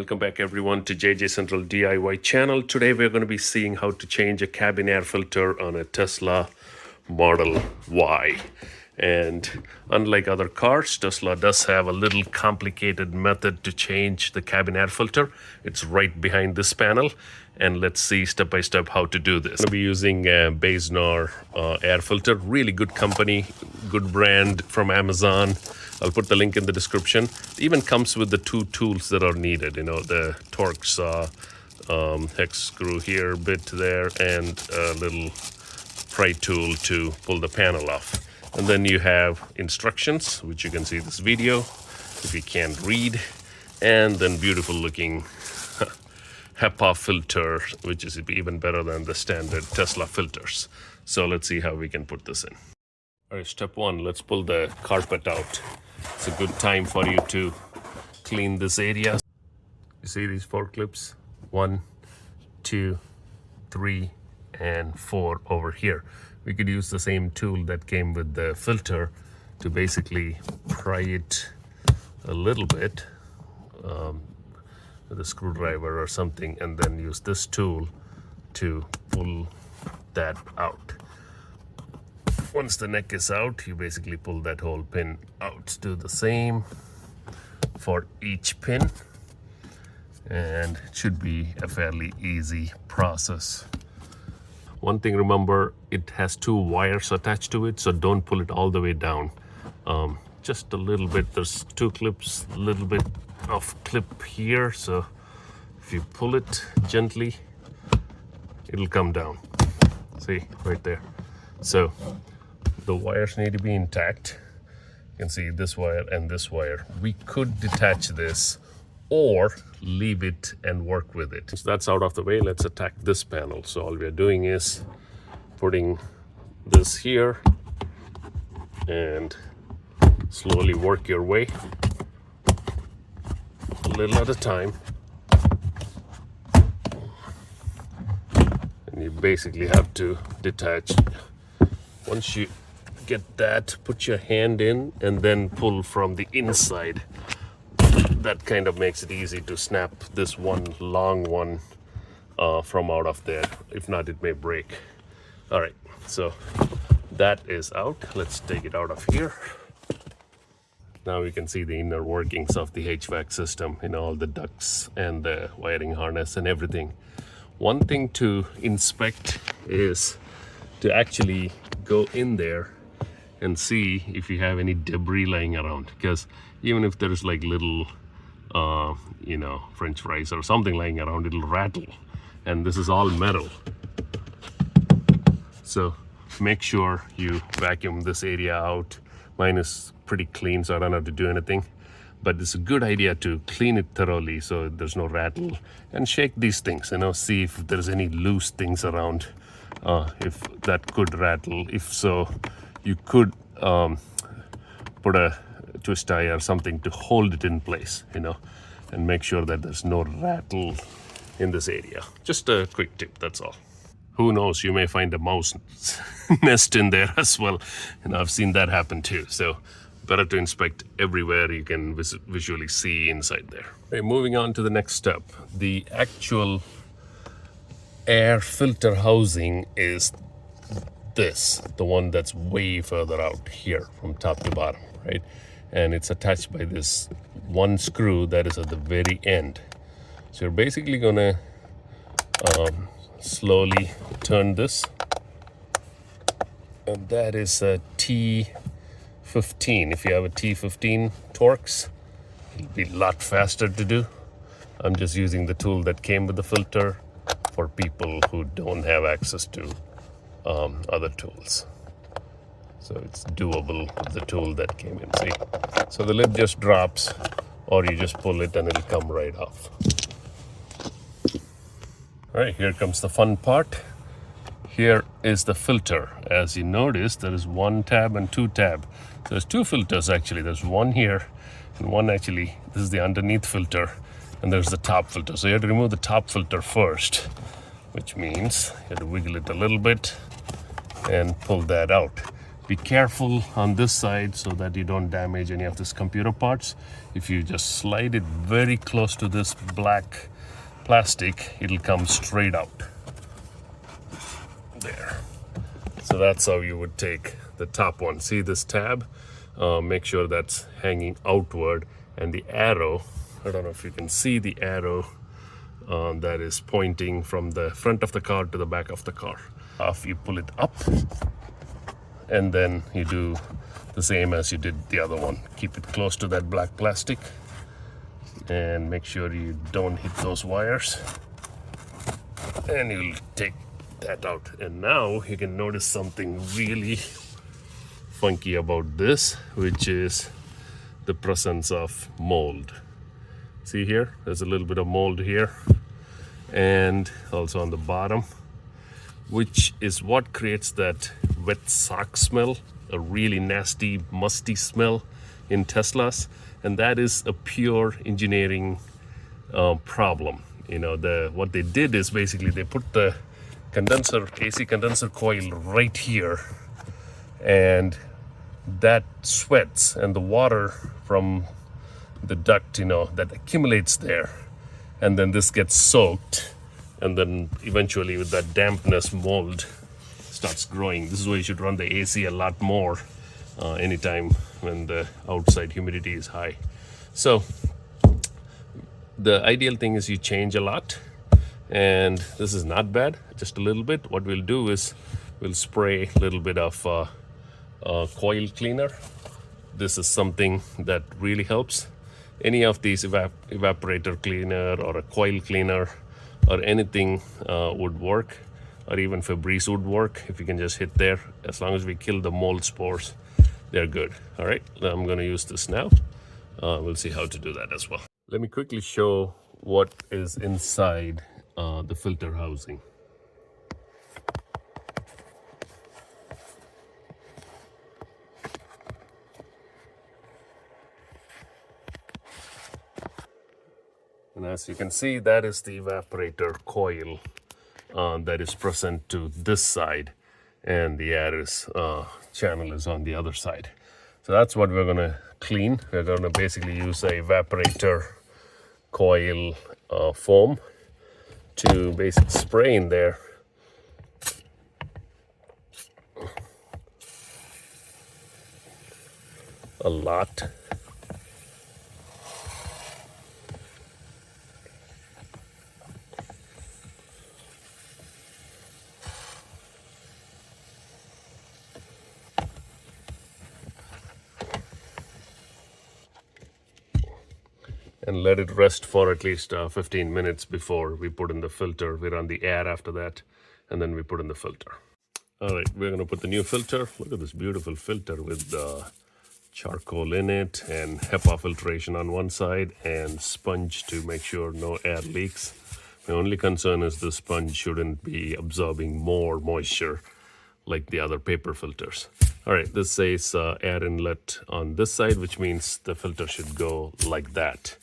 Welcome back everyone to JJ Central DIY channel. Today we're going to be seeing how to change a cabin air filter on a Tesla Model Y. And unlike other cars, Tesla does have a little complicated method to change the cabin air filter. It's right behind this panel. And let's see step by step how to do this. I'm going to be using Baysnar air filter. Really good company, good brand from Amazon. I'll put the link in the description. It even comes with the two tools that are needed. You know, the torque saw, hex screw here, bit there, and a little pry tool to pull the panel off. And then you have instructions, which you can see this video if you can't read, and then beautiful looking HEPA filter, which is even better than the standard Tesla filters. So let's see how we can put this in. All right, step one, let's pull the carpet out. It's a good time for you to clean this area. You see these 4 clips? 1, 2, 3, and 4 over here. We could use the same tool that came with the filter to basically pry it a little bit with a screwdriver or something, and then use this tool to pull that out. Once the neck is out, you basically pull that whole pin out. Do the same for each pin, and it should be a fairly easy process. One thing, remember, it has 2 wires attached to it, so don't pull it all the way down. Just a little bit. There's 2 clips, a little bit of clip here, so if you pull it gently, it'll come down. See, right there. So the wires need to be intact. You can see this wire and this wire. We could detach this or leave it and work with it. So that's out of the way. Let's attack this panel. So all we're doing is putting this here and slowly work your way a little at a time. And you basically have to detach. Once you get that, put your hand in and then pull from the inside. That kind of makes it easy to snap this one long one from out of there. If not, it may break. All right, so that is out. Let's take it out of here. Now we can see the inner workings of the HVAC system, you know, all the ducts and the wiring harness and everything. One thing to inspect is to actually go in there and see if you have any debris lying around, because even if there's like little you know, French fries or something lying around, it'll rattle, and this is all metal. So make sure you vacuum this area out. Mine is pretty clean, so I don't have to do anything, but it's a good idea to clean it thoroughly so there's no rattle, and shake these things, you know, see if there's any loose things around, if that could rattle. If so, you could put a twist tie or something to hold it in place, you know, and make sure that there's no rattle in this area. Just a quick tip, that's all. Who knows, you may find a mouse nest in there as well, and I've seen that happen too. So better to inspect everywhere you can visually see inside there. Okay, moving on to the next step. The actual air filter housing is this, the one that's way further out here from top to bottom, right? And it's attached by this one screw that is at the very end. So you're basically gonna slowly turn this, and that is a T15. If you have a T15 Torx, it'll be a lot faster to do. I'm just using the tool that came with the filter for people who don't have access to other tools. So it's doable with the tool that came in, see? So the lid just drops, or you just pull it and it'll come right off. All right, here comes the fun part. Here is the filter. As you notice, there is 1 tab and 2 tab. So there's 2 filters actually. There's one here and one actually, this is the underneath filter, and there's the top filter. So you have to remove the top filter first, which means you have to wiggle it a little bit and pull that out. Be careful on this side so that you don't damage any of these computer parts. If you just slide it very close to this black plastic, it'll come straight out. There. So that's how you would take the top one. See this tab? Make sure that's hanging outward, and the arrow, I don't know if you can see the arrow that is pointing from the front of the car to the back of the car. You pull it up, and then you do the same as you did the other one. Keep it close to that black plastic and make sure you don't hit those wires, and you'll take that out. And now you can notice something really funky about this, which is the presence of mold. See here, there's a little bit of mold here, and also on the bottom, which is what creates that wet sock smell, a really nasty, musty smell in Teslas. And that is a pure engineering problem. You know, what they did is basically they put the AC condenser coil right here, and that sweats, and the water from the duct, that accumulates there, and then this gets soaked, and then eventually with that dampness, mold starts growing. This is why you should run the AC a lot more anytime when the outside humidity is high. So the ideal thing is you change a lot, and this is not bad, just a little bit. What we'll do is we'll spray a little bit of coil cleaner. This is something that really helps. Any of these evaporator cleaner or a coil cleaner or anything would work, or even Febreze would work if you can just hit there. As long as we kill the mold spores, they're good. All right, I'm going to use this now. We'll see how to do that as well. Let me quickly show what is inside the filter housing. And as you can see, that is the evaporator coil that is present to this side, and the air channel is on the other side. So that's what we're going to clean. We're going to basically use a evaporator coil foam to basically spray in there. A lot. And let it rest for at least 15 minutes before we put in the filter. We run the air after that, and then we put in the filter. All right, we're going to put the new filter. Look at this beautiful filter with charcoal in it and HEPA filtration on one side and sponge to make sure no air leaks. My only concern is the sponge shouldn't be absorbing more moisture like the other paper filters. All right, this says air inlet on this side, which means the filter should go like that.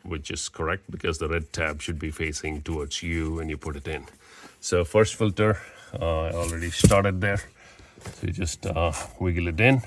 Which is correct because the red tab should be facing towards you when you put it in. So first filter, I already started there. So you just wiggle it in.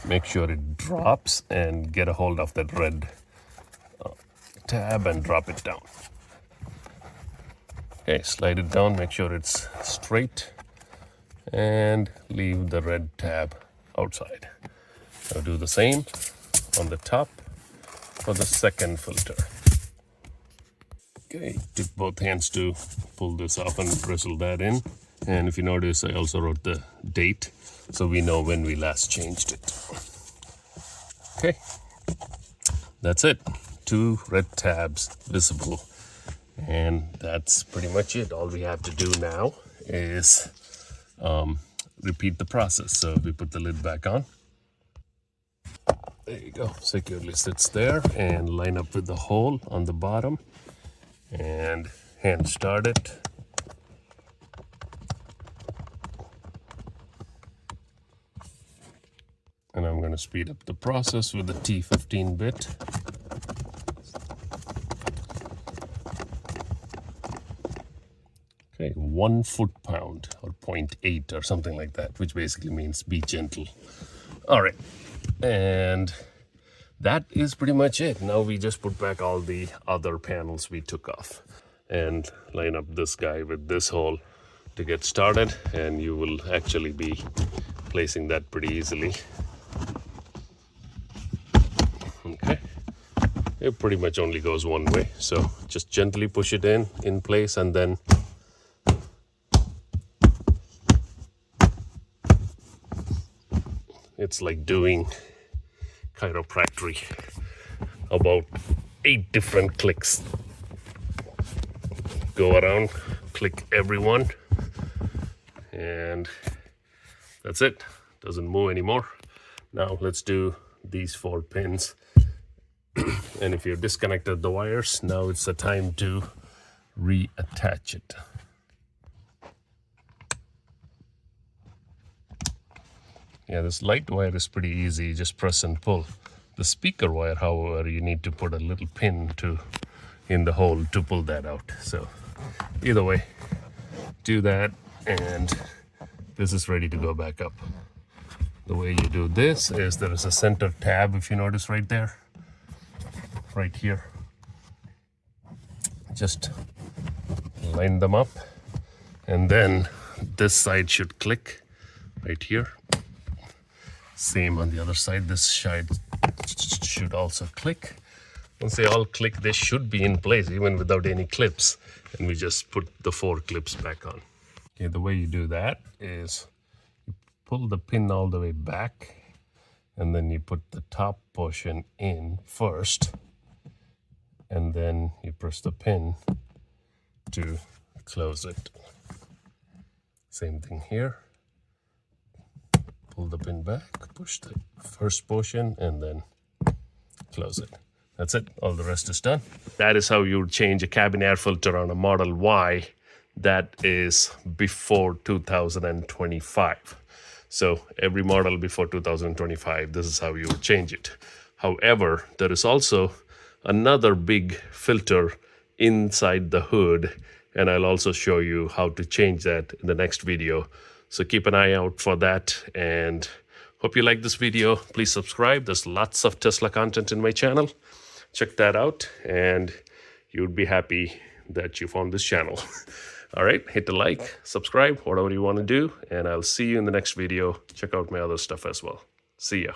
Make sure it drops and get a hold of that red tab and drop it down. Okay, slide it down, make sure it's straight, and leave the red tab outside. Now do the same on the top for the second filter. Okay, took both hands to pull this off and bristle that in. And if you notice, I also wrote the date so we know when we last changed it. Okay, that's it. 2 red tabs visible. And that's pretty much it. All we have to do now is repeat the process. So we put the lid back on. There you go, securely sits there, and line up with the hole on the bottom and hand start it. And I'm going to speed up the process with the T15 bit. Okay, 1 foot-pound or 0.8 or something like that, which basically means be gentle. All right, and that is pretty much it. Now we just put back all the other panels we took off and line up this guy with this hole to get started, and you will actually be placing that pretty easily. Okay, it pretty much only goes one way, so just gently push it in place, and then it's like doing chiropractic. About 8 different clicks. Go around, click every one, and that's it. Doesn't move anymore. Now let's do these 4 pins. And if you disconnected the wires, now it's the time to reattach it. Yeah, this light wire is pretty easy. Just press and pull. The speaker wire, however, you need to put a little pin in the hole to pull that out. So either way, do that, and this is ready to go back up. The way you do this is there is a center tab, if you notice right there, right here. Just line them up, and then this side should click right here. Same on the other side. This side should also click. Once they all click, they should be in place even without any clips. And we just put the 4 clips back on. Okay, the way you do that is you pull the pin all the way back, and then you put the top portion in first, and then you press the pin to close it. Same thing here. Pull the pin back, push the first portion, and then close it. That's it. All the rest is done. That is how you would change a cabin air filter on a Model Y that is before 2025. So every model before 2025, this is how you would change it. However, there is also another big filter inside the hood, and I'll also show you how to change that in the next video. So keep an eye out for that, and hope you like this video. Please subscribe. There's lots of Tesla content in my channel. Check that out, and you would be happy that you found this channel. All right, hit the like, subscribe, whatever you want to do, and I'll see you in the next video. Check out my other stuff as well. See ya.